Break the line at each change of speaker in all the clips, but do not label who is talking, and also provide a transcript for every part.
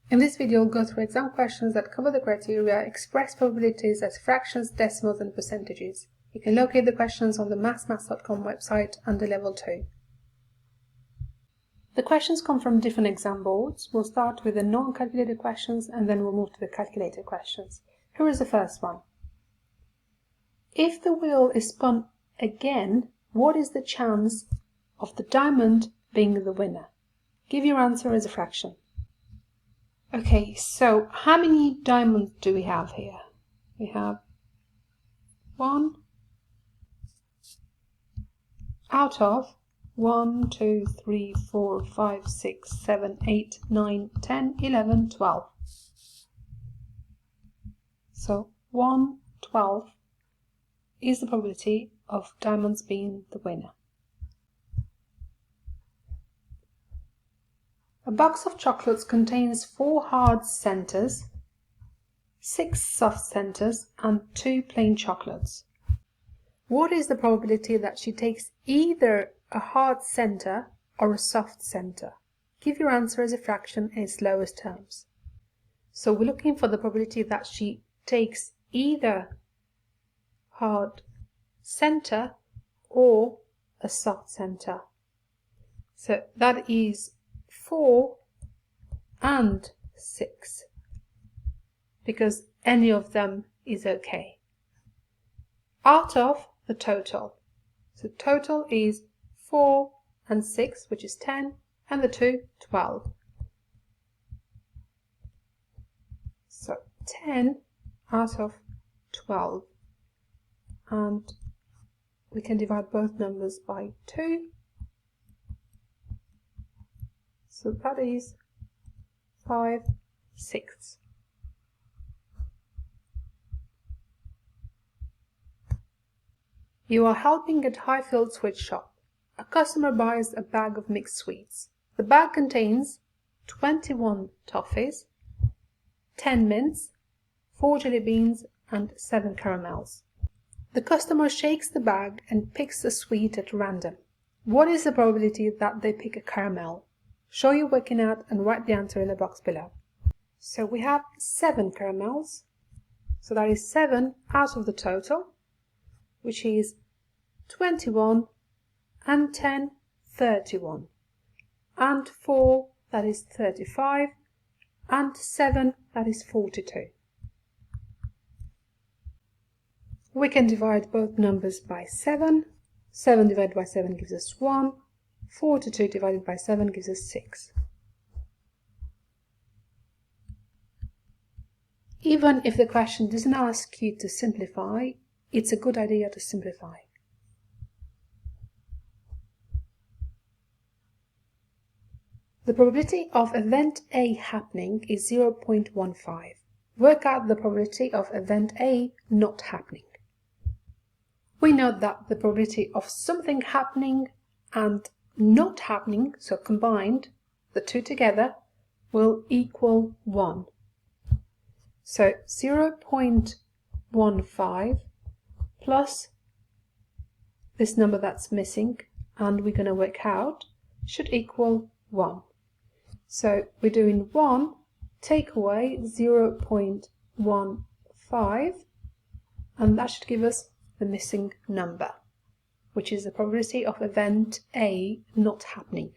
In this video, we'll go through exam questions that cover the criteria, express probabilities as fractions, decimals, and percentages. You can locate the questions on the mathsmaths.com website under Level 2. The questions come from different exam boards. We'll start with the non-calculated questions and then we'll move to the calculated questions. Here is the first one. If the wheel is spun again, what is the chance of the diamond being the winner? Give your answer as a fraction. Okay, so how many diamonds do we have here? We have 1 out of 1, 2, 3, 4, 5, 6, 7, 8, 9, 10, 11, 12. So 1/12 is the probability of diamonds being the winner. A box of chocolates contains 4 hard centers, 6 soft centers, and 2 plain chocolates. What is the probability that she takes either a hard center or a soft center? Give your answer as a fraction in its lowest terms. So we're looking for the probability that she takes either hard center or a soft center. So that is 4 and 6, because any of them is okay, out of the total. So total is 4 and 6, which is 10, and the 2, 12. So 10 out of 12, and we can divide both numbers by 2. So that is 5/6. You are helping at Highfield Sweet Shop. A customer buys a bag of mixed sweets. The bag contains 21 toffees, 10 mints, 4 jelly beans, and 7 caramels. The customer shakes the bag and picks a sweet at random. What is the probability that they pick a caramel? Show your working out and write the answer in the box below. So we have 7 caramels, so that is 7 out of the total, which is 21, and 10, 31, and 4, that is 35, and 7, that is 42. We can divide both numbers by 7. 7 divided by 7 gives us 1. 42 divided by 7 gives us 6. Even if the question doesn't ask you to simplify, it's a good idea to simplify. The probability of event A happening is 0.15. Work out the probability of event A not happening. We know that the probability of something happening and not happening, so combined, the two together, will equal 1. So 0.15 plus this number that's missing, and we're going to work out, should equal 1. So we're doing 1, take away 0.15, and that should give us the missing number, which is the probability of event A not happening.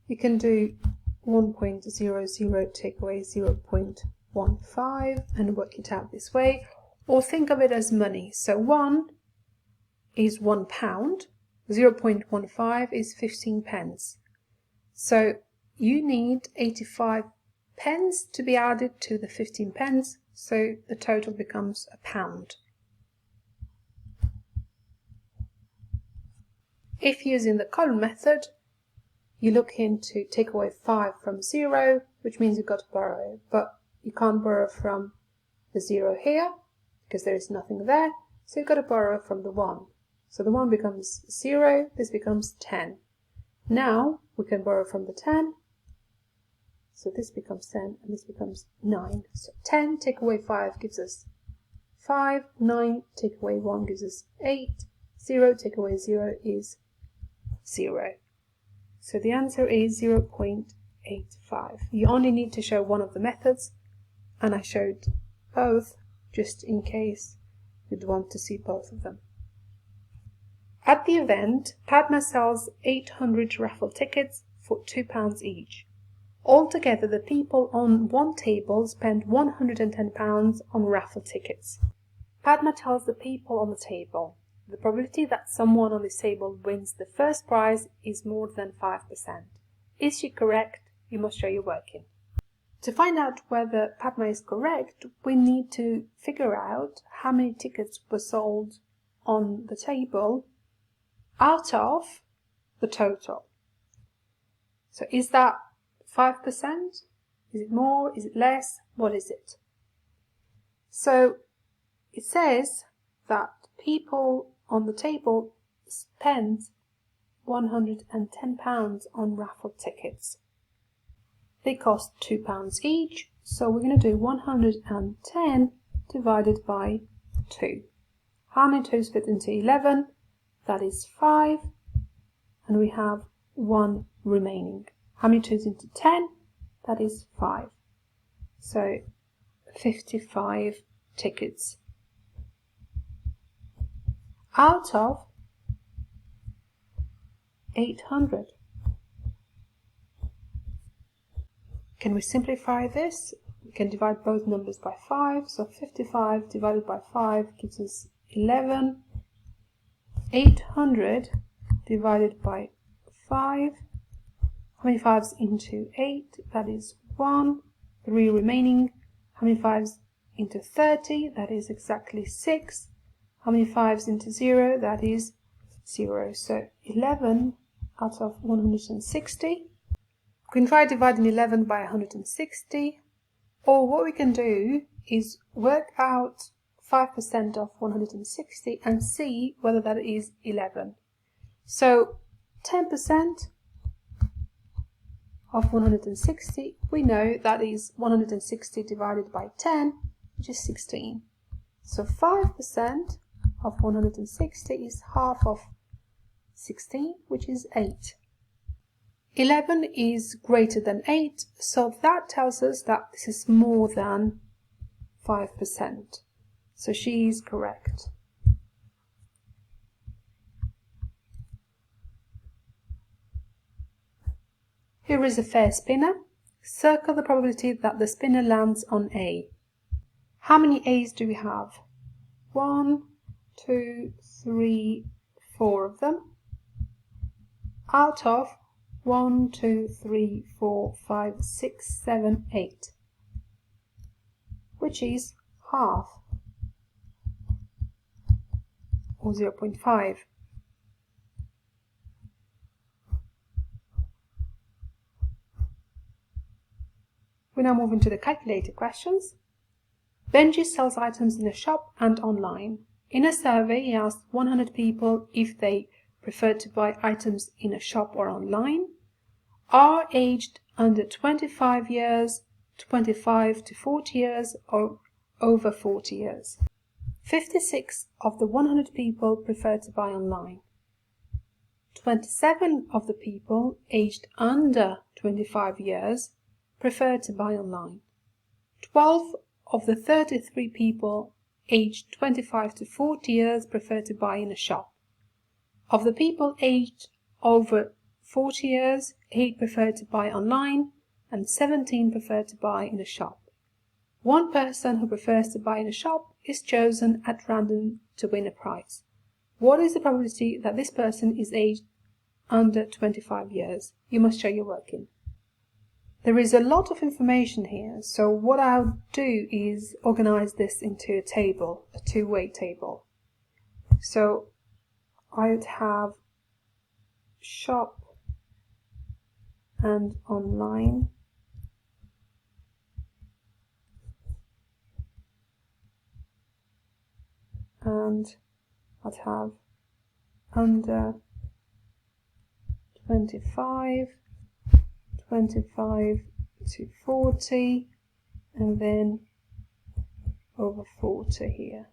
You can do 1.00 take away 0.15 and work it out this way, or think of it as money. So 1 is £1, 0.15 is 15 pence. So you need 85 pence to be added to the 15 pence, so the total becomes £1. If using the column method, you look into take away 5 from 0, which means you've got to borrow, but you can't borrow from the 0 here because there is nothing there, so you've got to borrow from the 1. So the 1 becomes 0, this becomes 10. Now we can borrow from the 10, so this becomes 10 and this becomes 9. So 10 take away 5 gives us 5, 9 take away 1 gives us 8, 0 take away 0 is 0. So the answer is 0.8. 85. You only need to show one of the methods, and I showed both just in case you'd want to see both of them. At the event, Padma sells 800 raffle tickets for £2 each. Altogether, the people on one table spend £110 on raffle tickets. Padma tells the people on the table, the probability that someone on this table wins the first prize is more than 5%. Is she correct? You must show your working. To find out whether Padma is correct, we need to figure out how many tickets were sold on the table out of the total. So is that 5%? Is it more? Is it less? What is it? So it says that people on the table spend £110 on raffle tickets. They cost £2 each, so we're going to do 110 divided by 2. How many 2's fit into 11? That is 5, and we have 1 remaining. How many 2's into 10? That is 5. So 55 tickets. Out of 800. Can we simplify this? We can divide both numbers by 5, so 55 divided by 5 gives us 11. 800 divided by 5. How many 5's into 8? That is 1. 3 remaining. How many 5's into 30? That is exactly 6. How many 5's into 0? That is 0. So 11 out of 160. We can try dividing 11 by 160. Or what we can do is work out 5% of 160 and see whether that is 11. So 10% of 160, we know that is 160 divided by 10, which is 16. So 5% of 160 is half of 16, which is 8. 11 is greater than 8, so that tells us that this is more than 5%. So she is correct. Here is a fair spinner. Circle the probability that the spinner lands on A. How many A's do we have? 1, 2, 3, 4 of them. Out of 1, 2, 3, 4, 5, 6, 7, 8. Which is half. Or 0.5. We now move into the calculator questions. Benji sells items in a shop and online. In a survey, he asked 100 people if they prefer to buy items in a shop or online, are aged under 25 years, 25 to 40 years, or over 40 years. 56 of the 100 people prefer to buy online. 27 of the people aged under 25 years prefer to buy online. 12 of the 33 people aged 25 to 40 years prefer to buy in a shop. Of the people aged over 40 years, 8 prefer to buy online and 17 prefer to buy in a shop. One person who prefers to buy in a shop is chosen at random to win a prize. What is the probability that this person is aged under 25 years? You must show your working. There is a lot of information here, so what I'll do is organize this into a table, a two-way table. So I would have shop and online. And I'd have under 25, 25 to 40, and then over 40 here.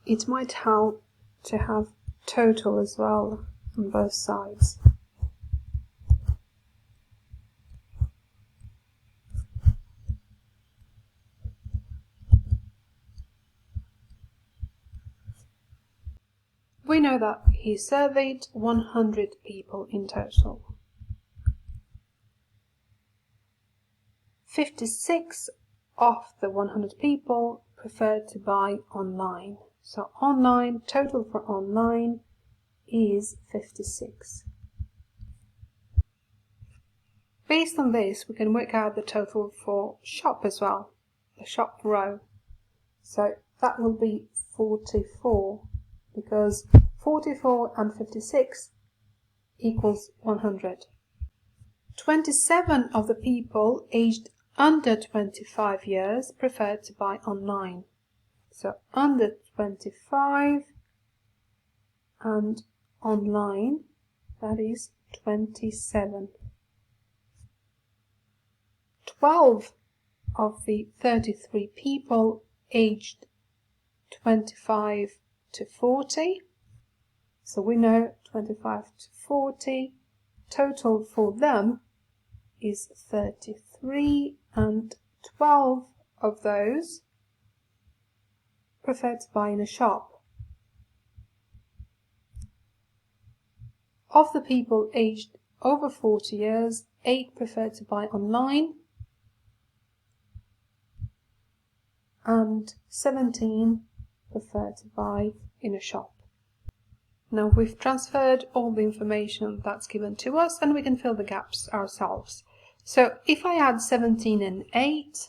It might help to have total as well on both sides. We know that he surveyed 100 people in total. 56 of the 100 people preferred to buy online. So online, total for online is 56. Based on this, we can work out the total for shop as well, the shop row. So that will be 44, because 44 and 56 equals 100. 27 of the people aged under 25 years preferred to buy online. So under 25 and online, that is 27. 12 of the 33 people aged 25 to 40. So we know 25 to 40, total for them is 33, and 12 of those prefer to buy in a shop. Of the people aged over 40 years, 8 prefer to buy online and 17 prefer to buy in a shop. Now we've transferred all the information that's given to us and we can fill the gaps ourselves. So if I add 17 and 8,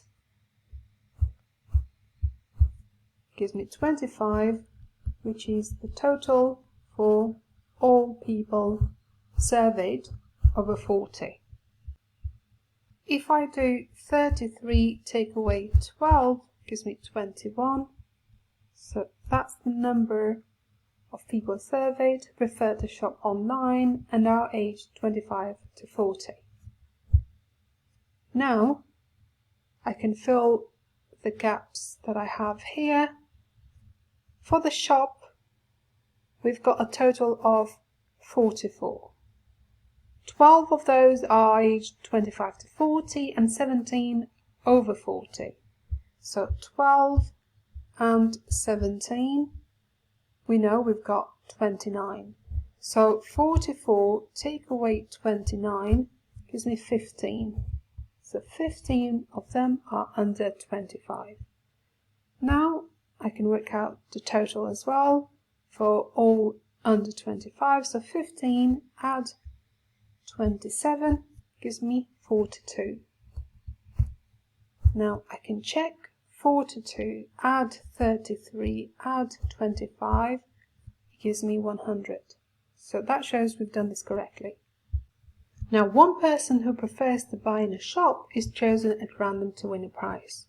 gives me 25, which is the total for all people surveyed over 40. If I do 33 take away 12, gives me 21. So that's the number of people surveyed who prefer to shop online and are aged 25 to 40. Now I can fill the gaps that I have here. For the shop, we've got a total of 44. 12 of those are aged 25 to 40 and 17 over 40. So 12 and 17, we know we've got 29. So 44 take away 29 gives me 15. So 15 of them are under 25. Now I can work out the total as well for all under 25. So 15 add 27 gives me 42. Now I can check 42, add 33, add 25, it gives me 100. So that shows we've done this correctly. Now one person who prefers to buy in a shop is chosen at random to win a prize.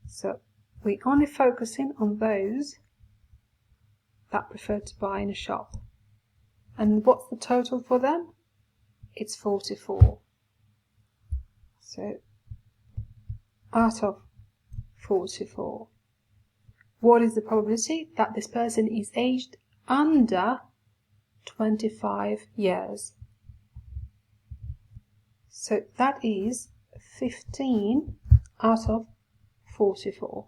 So we're only focusing on those that prefer to buy in a shop. And what's the total for them? It's 44. So out of 44. What is the probability that this person is aged under 25 years? So that is 15 out of 44.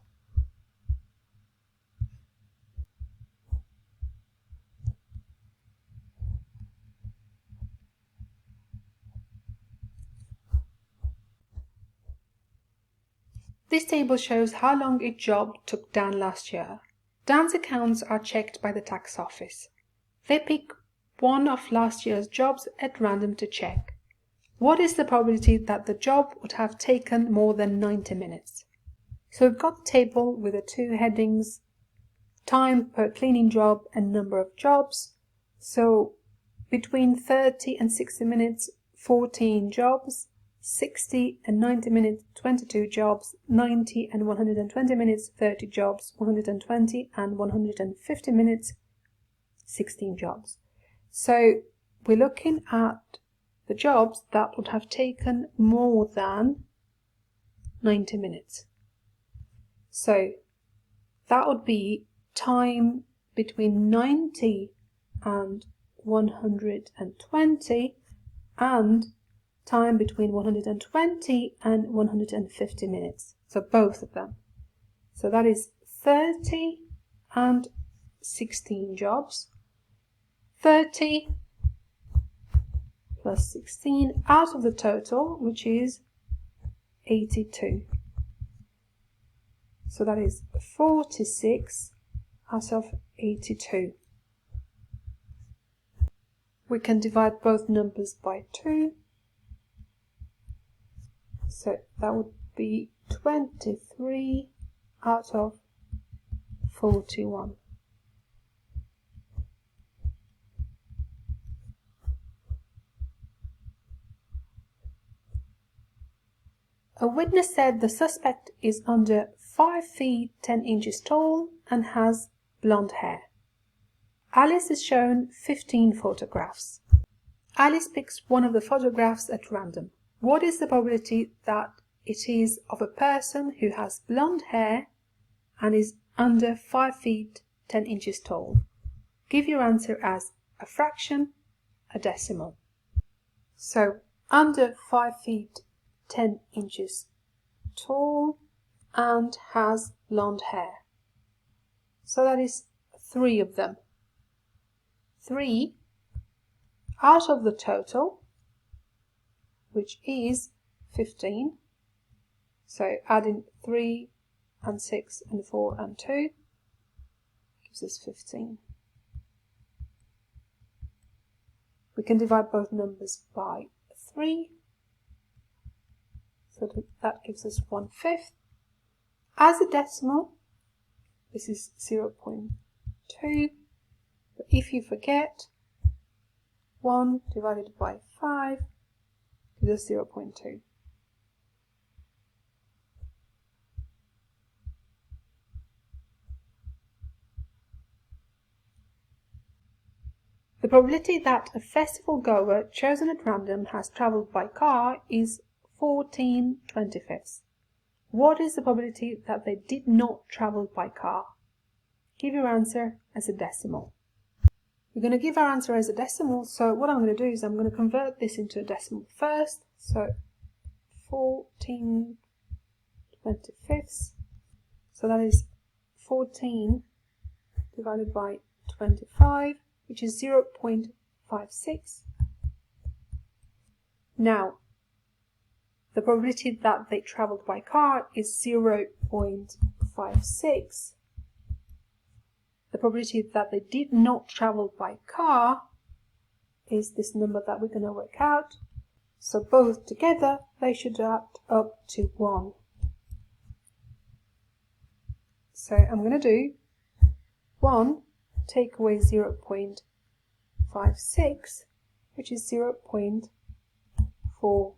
This table shows how long a job took Dan last year. Dan's accounts are checked by the tax office. They pick one of last year's jobs at random to check. What is the probability that the job would have taken more than 90 minutes? So we've got the table with the two headings, time per cleaning job and number of jobs. So between 30 and 60 minutes, 14 jobs. 60 and 90 minutes, 22 jobs, 90 and 120 minutes, 30 jobs, 120 and 150 minutes, 16 jobs. So we're looking at the jobs that would have taken more than 90 minutes. So that would be time between 90 and 120, and time between 120 and 150 minutes. So both of them. So that is 30 and 16 jobs. 30 plus 16 out of the total, which is 82. So that is 46 out of 82. We can divide both numbers by 2. So that would be 23 out of 41. A witness said the suspect is under 5 feet 10 inches tall and has blonde hair. Alice is shown 15 photographs. Alice picks one of the photographs at random. What is the probability that it is of a person who has blonde hair and is under 5 feet 10 inches tall? Give your answer as a fraction, a decimal. So under 5 feet 10 inches tall and has blonde hair. So that is 3 of them. 3 out of the total, which is 15. So adding 3 and 6 and 4 and 2 gives us 15. We can divide both numbers by 3. So that gives us 1/5. As a decimal, this is 0.2. But if you forget, 1 divided by 5 gives us 0.2. The probability that a festival goer chosen at random has travelled by car is 14/25. What is the probability that they did not travel by car? Give your answer as a decimal. We're going to give our answer as a decimal, so what I'm going to do is I'm going to convert this into a decimal first. So 14/25. So that is 14 divided by 25, which is 0.56. Now, the probability that they travelled by car is 0.56. The probability that they did not travel by car is this number that we're going to work out. So both together, they should add up to 1. So I'm going to do 1 take away 0.56, which is 0.44.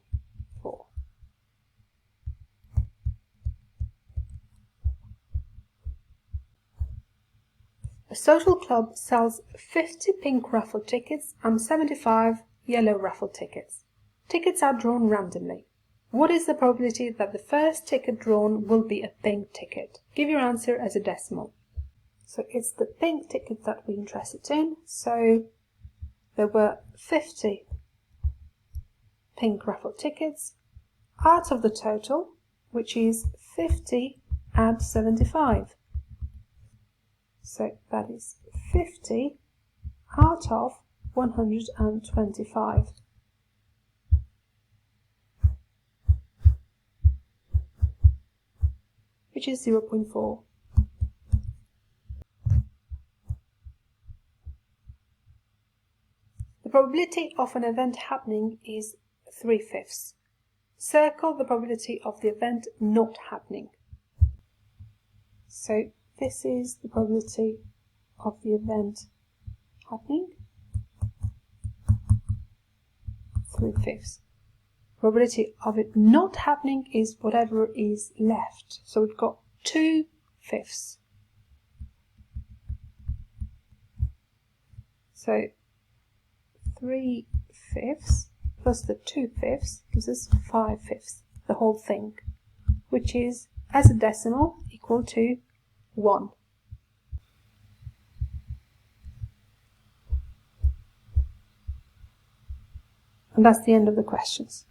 A social club sells 50 pink raffle tickets and 75 yellow raffle tickets. Tickets are drawn randomly. What is the probability that the first ticket drawn will be a pink ticket? Give your answer as a decimal. So it's the pink ticket that we're interested in. So there were 50 pink raffle tickets out of the total, which is 50 and 75. So that is 50 out of 125. Which is 0.4. The probability of an event happening is 3/5. Circle the probability of the event not happening. So this is the probability of the event happening, 3/5. Probability of it not happening is whatever is left. So we've got 2/5. So 3/5 plus the 2/5 gives us 5/5, the whole thing, which is, as a decimal, equal to 1. And that's the end of the questions.